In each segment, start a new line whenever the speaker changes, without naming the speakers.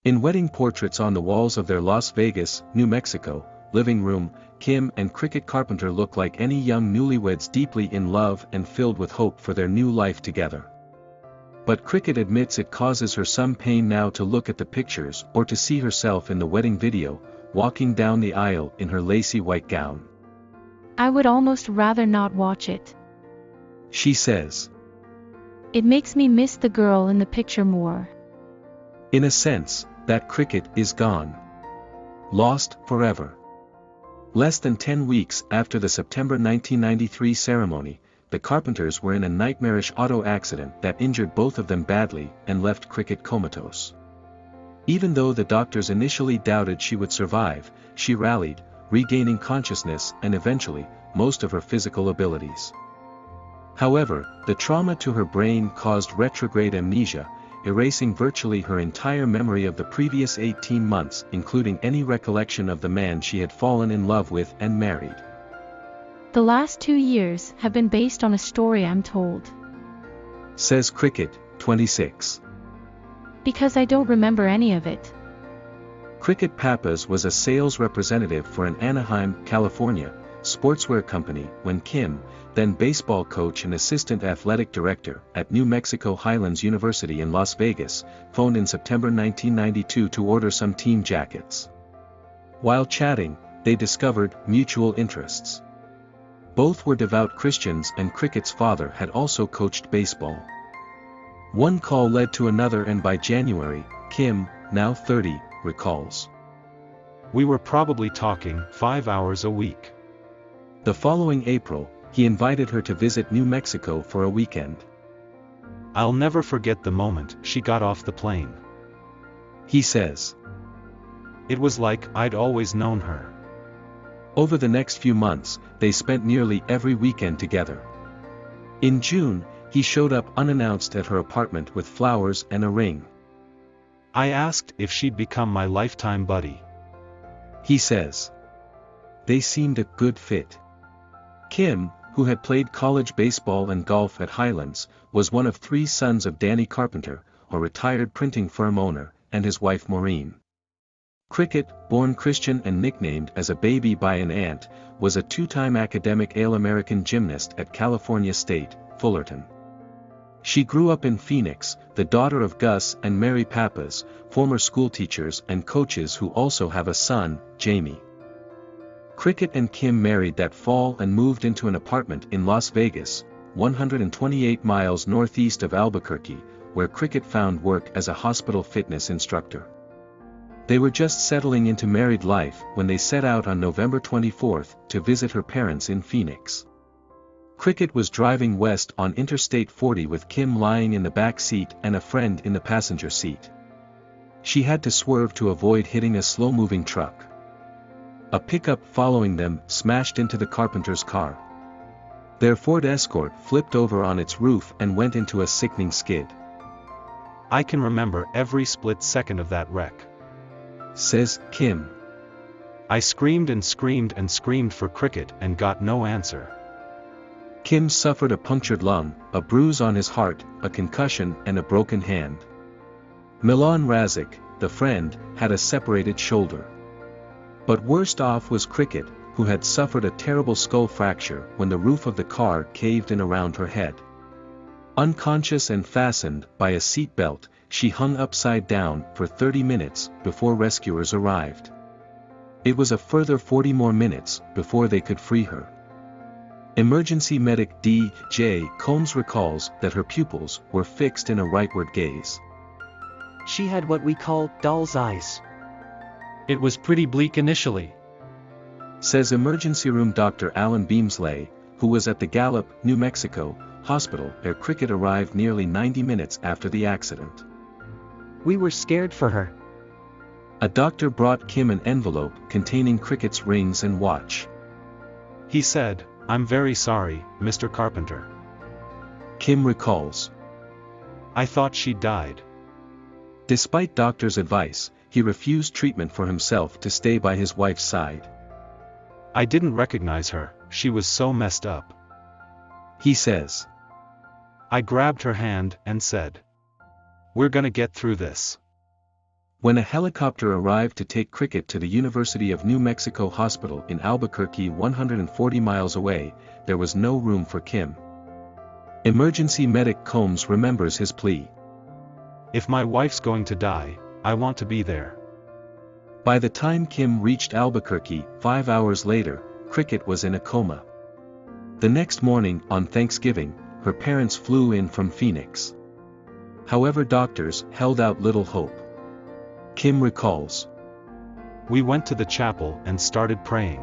In wedding portraits on the walls of their Las Vegas, New Mexico, living room, Kim and Cricket Carpenter look like any young newlyweds deeply in love and filled with hope for their new life together. But Cricket admits it causes her some pain now to look at the pictures or to see herself in the wedding video, walking down the aisle in her lacy white gown.
I would almost rather not watch it.
She says.
It makes me miss the girl in the picture more.
In a sense, that Cricket is gone. Lost forever. Less than 10 weeks after the September 1993 ceremony, the Carpenters were in a nightmarish auto accident that injured both of them badly and left Cricket comatose. Even though the doctors initially doubted she would survive, she rallied, regaining consciousness and eventually, most of her physical abilities. However, the trauma to her brain caused retrograde amnesia, erasing virtually her entire memory of the previous 18 months, including any recollection of the man she had fallen in love with and married.
The last 2 years have been based on a story I'm told.
Says Cricket, 26.
Because I don't remember any of it.
Cricket Pappas was a sales representative for an Anaheim, California, sportswear company when Kim, then baseball coach and assistant athletic director at New Mexico Highlands University in Las Vegas, phoned in September 1992 to order some team jackets. While chatting, they discovered mutual interests. Both were devout Christians and Cricket's father had also coached baseball. One call led to another and by January, Kim, now 30, recalls.
We were probably talking 5 hours a week.
The following April, he invited her to visit New Mexico for a weekend.
I'll never forget the moment she got off the plane.
He says.
It was like I'd always known her.
Over the next few months, they spent nearly every weekend together. In June, he showed up unannounced at her apartment with flowers and a ring.
I asked if she'd become my lifetime buddy.
He says. They seemed a good fit. Kim, who had played college baseball and golf at Highlands, was one of 3 sons of Danny Carpenter, a retired printing firm owner, and his wife Maureen. Cricket, born Christian and nicknamed as a baby by an aunt, was a 2-time academic All-American gymnast at California State, Fullerton. She grew up in Phoenix, the daughter of Gus and Mary Pappas, former schoolteachers and coaches who also have a son, Jamie. Cricket and Kim married that fall and moved into an apartment in Las Vegas, 128 miles northeast of Albuquerque, where Cricket found work as a hospital fitness instructor. They were just settling into married life when they set out on November 24 to visit her parents in Phoenix. Cricket was driving west on Interstate 40 with Kim lying in the back seat and a friend in the passenger seat. She had to swerve to avoid hitting a slow-moving truck. A pickup following them smashed into the Carpenter's car. Their Ford Escort flipped over on its roof and went into a sickening skid.
I can remember every split second of that wreck.
Says Kim.
I screamed and screamed and screamed for Cricket and got no answer.
Kim suffered a punctured lung, a bruise on his heart, a concussion and a broken hand. Milan Razik, the friend, had a separated shoulder. But worst off was Cricket, who had suffered a terrible skull fracture when the roof of the car caved in around her head. Unconscious and fastened by a seat belt, she hung upside down for 30 minutes before rescuers arrived. It was a further 40 more minutes before they could free her. Emergency medic D.J. Combs recalls that her pupils were fixed in a rightward gaze.
She had what we call doll's eyes.
It was pretty bleak initially,
says emergency room Dr. Alan Beamsley, who was at the Gallup, New Mexico, hospital where Cricket arrived nearly 90 minutes after the accident.
We were scared for her.
A doctor brought Kim an envelope containing Cricket's rings and watch.
He said, "I'm very sorry, Mr. Carpenter."
Kim recalls.
I thought she died.
Despite doctors' advice, he refused treatment for himself to stay by his wife's side.
I didn't recognize her, she was so messed up.
He says.
I grabbed her hand and said, "We're gonna get through this."
When a helicopter arrived to take Cricket to the University of New Mexico Hospital in Albuquerque 140 miles away, there was no room for Kim. Emergency medic Combs remembers his plea.
If my wife's going to die, I want to be there.
By the time Kim reached Albuquerque, 5 hours later, Cricket was in a coma. The next morning, on Thanksgiving, her parents flew in from Phoenix. However, doctors held out little hope. Kim recalls.
We went to the chapel and started praying.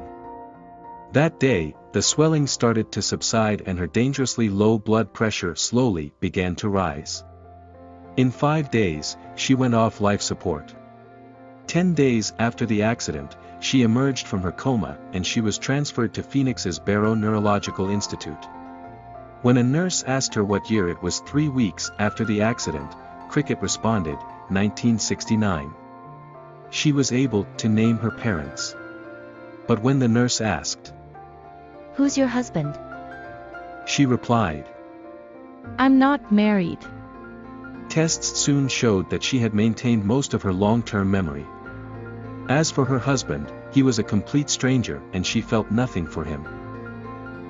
That day, the swelling started to subside and her dangerously low blood pressure slowly began to rise. In 5 days, she went off life support. 10 days after the accident, she emerged from her coma and she was transferred to Phoenix's Barrow Neurological Institute. When a nurse asked her what year it was 3 weeks after the accident, Cricket responded, 1969. She was able to name her parents. But when the nurse asked,
"Who's your husband?"
she replied,
I'm not married.
Tests soon showed that she had maintained most of her long-term memory. As for her husband, he was a complete stranger and she felt nothing for him.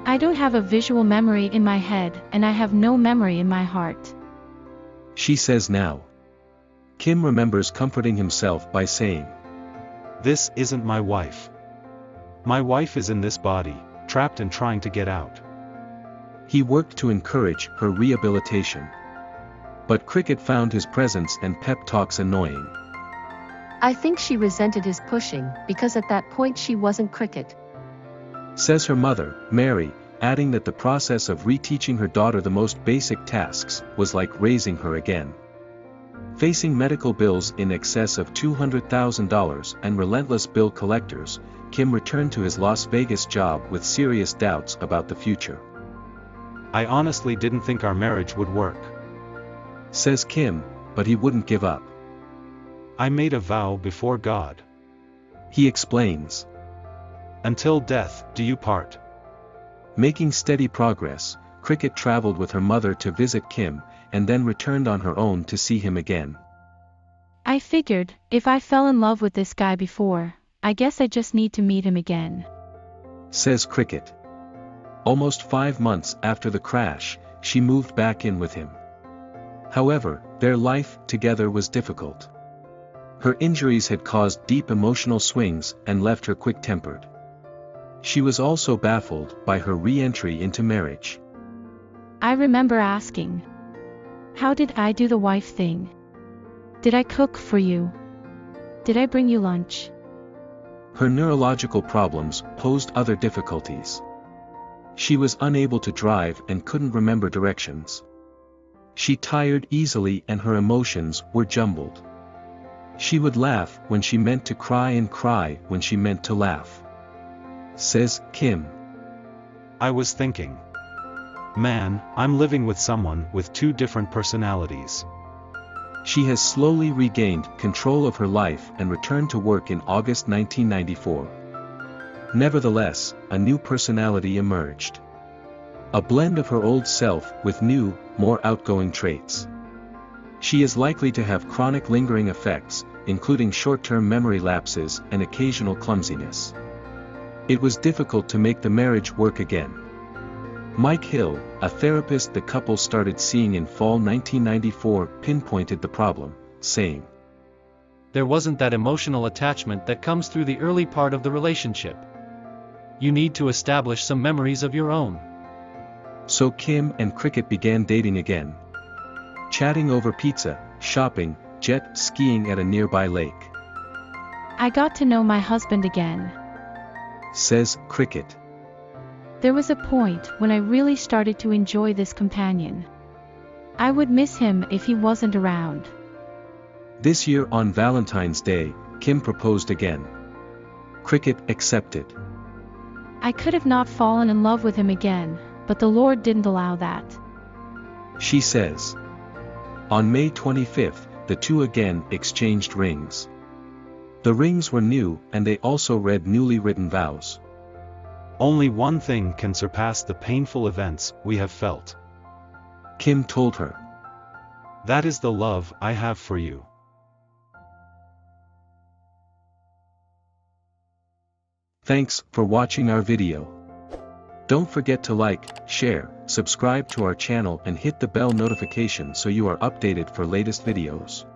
I don't have a visual memory in my head, and I have no memory in my heart.
She says now. Kim remembers comforting himself by saying,
This isn't my wife. My wife is in this body, trapped and trying to get out.
He worked to encourage her rehabilitation. But Cricket found his presence and pep talks annoying.
I think she resented his pushing, because at that point she wasn't Cricket.
Says her mother, Mary, adding that the process of reteaching her daughter the most basic tasks was like raising her again. Facing medical bills in excess of $200,000 and relentless bill collectors, Kim returned to his Las Vegas job with serious doubts about the future.
I honestly didn't think our marriage would work.
Says Kim, but he wouldn't give up.
I made a vow before God.
He explains.
Until death do you part.
Making steady progress, Cricket traveled with her mother to visit Kim, and then returned on her own to see him again.
I figured, if I fell in love with this guy before, I guess I just need to meet him again.
Says Cricket. Almost 5 months after the crash, she moved back in with him. However, their life together was difficult. Her injuries had caused deep emotional swings and left her quick-tempered. She was also baffled by her re-entry into marriage.
I remember asking, how did I do the wife thing? Did I cook for you? Did I bring you lunch?
Her neurological problems posed other difficulties. She was unable to drive and couldn't remember directions. She tired easily and her emotions were jumbled. She would laugh when she meant to cry and cry when she meant to laugh. Says Kim.
I was thinking. Man, I'm living with someone with 2 different personalities.
She has slowly regained control of her life and returned to work in August 1994. Nevertheless, a new personality emerged. A blend of her old self with new, more outgoing traits. She is likely to have chronic lingering effects, including short-term memory lapses and occasional clumsiness. It was difficult to make the marriage work again. Mike Hill, a therapist the couple started seeing in fall 1994, pinpointed the problem, saying,
There wasn't that emotional attachment that comes through the early part of the relationship. You need to establish some memories of your own.
So Kim and Cricket began dating again. Chatting over pizza, shopping, jet skiing at a nearby lake.
I got to know my husband again.
Says Cricket.
There was a point when I really started to enjoy this companion. I would miss him if he wasn't around.
This year on Valentine's Day, Kim proposed again. Cricket accepted.
I could have not fallen in love with him again, but the Lord didn't allow that.
She says. On May 25th, the two again exchanged rings. The rings were new and they also read newly written vows.
Only one thing can surpass the painful events we have felt.
Kim told her.
That is the love I have for you.
Thanks for watching our video. Don't forget to like, share, subscribe to our channel and hit the bell notification so you are updated for latest videos.